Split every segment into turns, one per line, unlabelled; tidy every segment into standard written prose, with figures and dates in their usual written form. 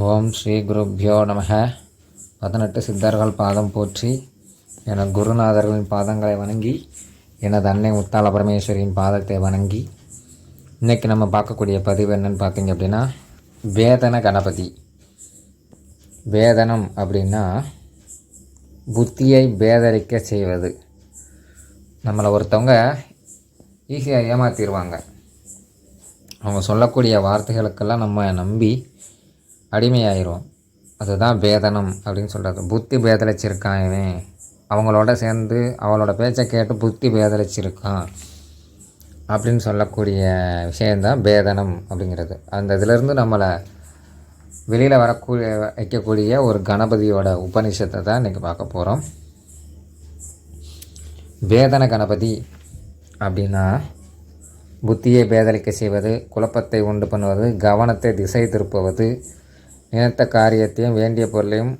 ஓம் ஸ்ரீ குருப்யோ நமக. 18 சித்தர்கள் பாதம் போற்றி, எனது குருநாதர்களின் பாதங்களை வணங்கி, எனது அன்னை முத்தாள பரமேஸ்வரியின் பாதத்தை வணங்கி, இன்றைக்கி நம்ம பார்க்கக்கூடிய பதிவு என்னென்னு பார்த்தீங்க அப்படின்னா, வேதன கணபதி. வேதனம் அப்படின்னா புத்தியை பேதரிக்க செய்வது. நம்மளை ஒருத்தவங்க ஈஸியாக ஏமாற்றிடுவாங்க. அவங்க சொல்லக்கூடிய வார்த்தைகளுக்கெல்லாம் நம்ம நம்பி அடிமையாயிரும். அதுதான் பேதனம் அப்படின்னு சொல்கிறது. புத்தி பேதலிச்சிருக்கான் இவன், அவங்களோட சேர்ந்து அவளோட பேச்சை கேட்டு புத்தி பேதலிச்சிருக்கான் அப்படின்னு சொல்லக்கூடிய விஷயந்தான் பேதனம் அப்படிங்கிறது. அந்த இதிலேருந்து நம்மளை வெளியில் வைக்கக்கூடிய ஒரு கணபதியோட உபநிஷத்தை தான் இன்றைக்கி பார்க்க போகிறோம். வேதன கணபதி அப்படின்னா புத்தியை பேதலிக்க செய்வது, குழப்பத்தை உண்டு பண்ணுவது, கவனத்தை திசை திருப்புவது, நினைத்த காரியத்தையும் வேண்டிய பொருளையும்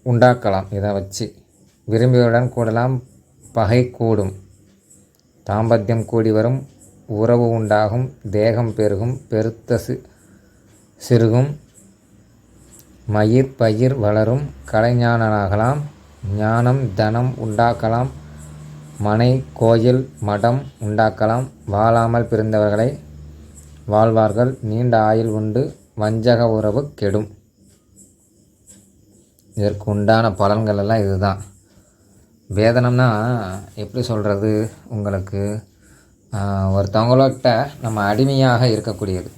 உண்டாக்கலாம். இதை வச்சு விரும்பியவுடன் கூடலாம், பகை கூடும், தாம்பத்தியம் கூடி வரும், உறவு உண்டாகும், தேகம் பெருகும், பெருத்த சிறுகும், மயிர் பயிர் வளரும், கலைஞானனாகலாம், ஞானம் தனம் உண்டாக்கலாம், மனை கோயில் மடம் உண்டாக்கலாம், வாழாமல் பிறந்தவர்களை வாழ்வார்கள், நீண்ட ஆயுள் உண்டு, வஞ்சக உறவு கெடும். இதற்கு உண்டான பலன்கள் எல்லாம் இதுதான். வேதனம்னா எப்படி சொல்கிறது, உங்களுக்கு ஒருத்தவங்களோட்ட நம்ம அடிமையாக இருக்கக்கூடியது.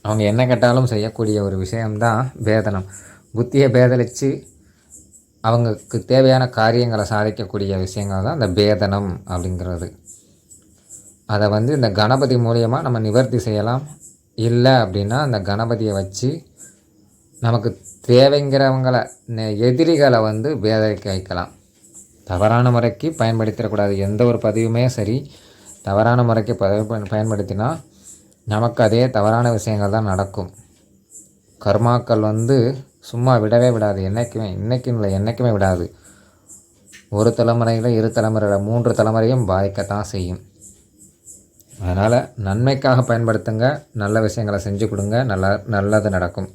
அவங்க என்ன கேட்டாலும் செய்யக்கூடிய ஒரு விஷயம்தான் வேதனம். புத்தியை பேதலித்து அவங்களுக்கு தேவையான காரியங்களை சாதிக்கக்கூடிய விஷயங்கள் தான் இந்த பேதனம் அப்படிங்கிறது. அதை இந்த கணபதி மூலியமாக நம்ம நிவர்த்தி செய்யலாம். இல்லை அப்படின்னா அந்த கணபதியை வச்சு நமக்கு தேவைங்கிறவங்களை, எதிரிகளை பேதலிக்க வைக்கலாம். தவறான முறைக்கு பயன்படுத்திடக்கூடாது. எந்த ஒரு பதிவுமே சரி, தவறான முறைக்கு பயன்படுத்தினா நமக்கு அதே தவறான விஷயங்கள் தான் நடக்கும். கர்மாக்கள் சும்மா விடவே விடாது. இன்றைக்கும் இல்லை, என்றைக்குமே விடாது. ஒரு தலைமுறையில், 2 தலைமுறையில், 3 தலைமுறையும் பாதிக்கத்தான் செய்யும். அதனால் நன்மைக்காக பயன்படுத்துங்க, நல்ல விஷயங்களை செஞ்சு கொடுங்க, நல்லது நடக்கும்.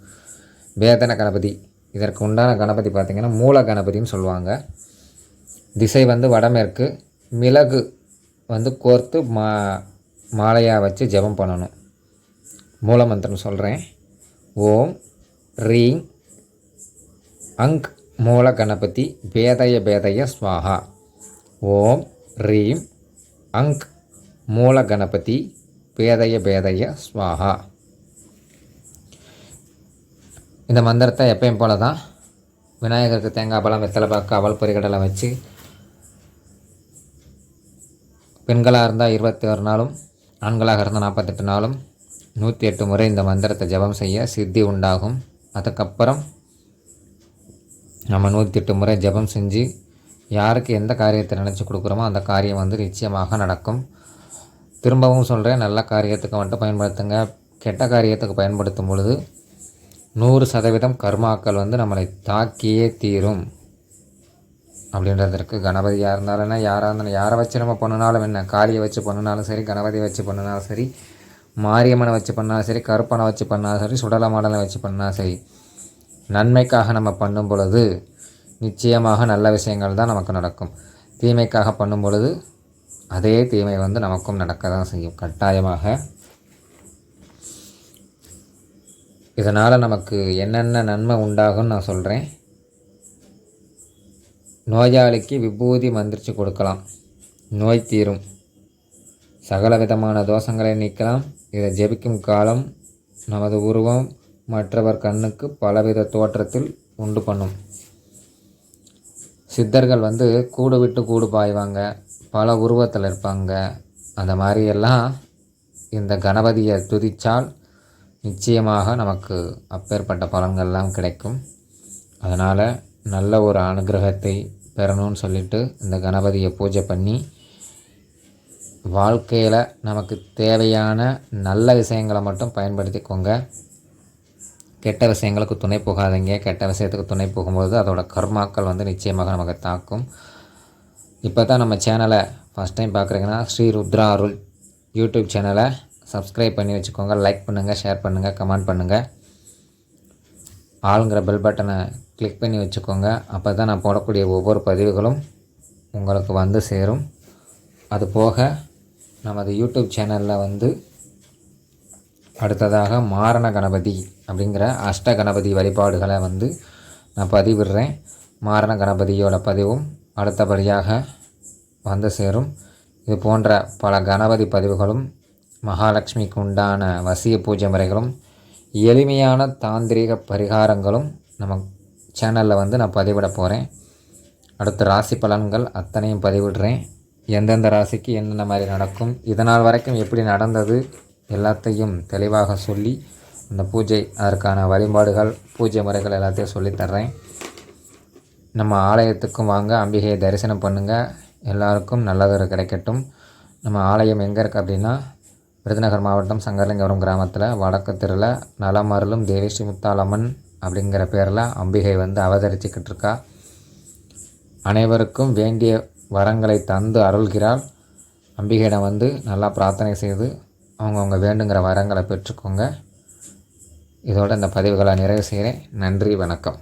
வேதன கணபதி, இதற்கு உண்டான கணபதி பார்த்திங்கன்னா மூல கணபதின்னு சொல்லுவாங்க. திசை வடமேற்கு, மிளகு கோர்த்து மாலையாக வச்சு ஜெபம் பண்ணணும். மூல மந்திரம் சொல்கிறேன். ஓம் ரீங் அங் மூல கணபதி பேதய பேதய ஸ்வாஹா. ஓம் ரீம் அங் மூல கணபதி பேதய பேதய ஸ்வாஹா. இந்த மந்திரத்தை எப்பயும் போல தான் விநாயகருக்கு தேங்காய் பழம், வெத்தலை பாக்கு, அவல் பொரிகடலை வச்சு, பெண்களாக இருந்தால் 21 நாளும், ஆண்களாக இருந்தால் 48 நாளும் 108 முறை இந்த மந்திரத்தை ஜபம் செய்ய சித்தி உண்டாகும். அதுக்கப்புறம் நம்ம 108 முறை ஜபம் செஞ்சு யாருக்கு எந்த காரியத்தை நினச்சி கொடுக்குறோமோ அந்த காரியம் நிச்சயமாக நடக்கும். திரும்பவும் சொல்கிறேன், நல்ல காரியத்துக்கு மட்டும் பயன்படுத்துங்க. கெட்ட காரியத்துக்கு பயன்படுத்தும் பொழுது 100% கர்மாக்கள் நம்மளை தாக்கியே தீரும் அப்படின்றதற்கு கணபதியாக இருந்தாலும் யாராக இருந்தாலும், யாரை வச்சு நம்ம பண்ணினாலும் என்ன, காளியை வச்சு பண்ணினாலும் சரி, கணபதியை வச்சு பண்ணினாலும் சரி, மாரியம்மனை வச்சு பண்ணாலும் சரி, கருப்பனை வச்சு பண்ணாலும் சரி, சுடலை மாடலை வச்சு பண்ணாலும் சரி, நன்மைக்காக நம்ம பண்ணும் பொழுது நிச்சயமாக நல்ல விஷயங்கள் தான் நமக்கு நடக்கும். தீமைக்காக பண்ணும் பொழுது அதே தீமை நமக்கும் நடக்க தான் செய்யும் கட்டாயமாக. இதனால் நமக்கு என்னென்ன நன்மை உண்டாகும்னு நான் சொல்கிறேன். நோயாளிக்கு விபூதி மந்திரிச்சு கொடுக்கலாம், நோய் தீரும். சகல விதமான தோஷங்களை நீக்கலாம். இதை ஜெபிக்கும் காலம் நமது உருவம் மற்றவர் கண்ணுக்கு பலவித தோற்றத்தில் உண்டு பண்ணும். சித்தர்கள் கூடு விட்டு கூடு பாய்வாங்க, பல உருவத்தில் இருப்பாங்க. அந்த மாதிரியெல்லாம் இந்த கணபதியை துதித்தால் நிச்சயமாக நமக்கு அப்பேற்பட்ட பலன்கள்லாம் கிடைக்கும். அதனால் நல்ல ஒரு அனுகிரகத்தை பெறணும்னு சொல்லிட்டு இந்த கணபதியை பூஜை பண்ணி வாழ்க்கையில் நமக்கு தேவையான நல்ல விஷயங்களை மட்டும் பயன்படுத்திக்கோங்க. கெட்ட விஷயங்களுக்கு துணை போகாதீங்க. கெட்ட விஷயத்துக்கு துணை போகும்போது அதோட கர்மாக்கள் நிச்சயமாக நமக்கு தாக்கும். இப்போ தான் நம்ம சேனலை ஃபஸ்ட் டைம் பார்க்குறீங்கன்னா ஸ்ரீ ருத்ரா அருள் யூடியூப் சேனலை சப்ஸ்கிரைப் பண்ணி வச்சுக்கோங்க. லைக் பண்ணுங்கள், ஷேர் பண்ணுங்கள், கமெண்ட் பண்ணுங்கள். ஆளுங்கிற பெல் பட்டனை கிளிக் பண்ணி வச்சுக்கோங்க. அப்போ தான் நான் போடக்கூடிய ஒவ்வொரு பதிவுகளும் உங்களுக்கு வந்து சேரும். அதுபோக நமது யூடியூப் சேனலில் வந்து அடுத்ததாக மாரண கணபதி அப்படிங்கிற அஷ்ட கணபதி வழிபாடுகளை வந்து நான் பதிவிடுறேன். மாரண கணபதியோட பதிவும் அடுத்தபடியாக வந்து சேரும். இது போன்ற பல கணபதி பதிவுகளும் மகாலட்சுமிக்கு உண்டான வசிய பூஜை முறைகளும் எளிமையான தாந்திரிக பரிகாரங்களும் நம்ம சேனலில் வந்து நான் பதிவிட போகிறேன். அடுத்த ராசி பலன்கள் அத்தனையும் பதிவிடுறேன். எந்தெந்த ராசிக்கு என்னென்ன மாதிரி நடக்கும், இதனால் வரைக்கும் எப்படி நடந்தது எல்லாத்தையும் தெளிவாக சொல்லி அந்த பூஜை அதற்கான வழிபாடுகள் பூஜை முறைகள் எல்லாத்தையும் சொல்லித்தர்றேன். நம்ம ஆலயத்துக்கும் வாங்க, அம்பிகையை தரிசனம் பண்ணுங்கள். எல்லாருக்கும் நல்லதொரு கிடைக்கட்டும். நம்ம ஆலயம் எங்கே இருக்குது அப்படின்னா விருதுநகர் மாவட்டம் சங்கரலிங்கபுரம் கிராமத்தில் வடக்கு தெருவில் நலமருளும் தேவி ஸ்ரீ முத்தாலம்மன் அப்படிங்கிற பேரில் அம்பிகை வந்து அவதரிச்சுக்கிட்டு இருக்கா. அனைவருக்கும் வேண்டிய வரங்களை தந்து அருள்கிறாள். அம்பிகையிடம் வந்து நல்லா பிரார்த்தனை செய்து அவங்கவுங்க வேண்டுங்கிற வரங்களை பெற்றுக்கோங்க. இதோடு இந்த பதிவுகளை நிறைவு செய்கிறேன். நன்றி, வணக்கம்.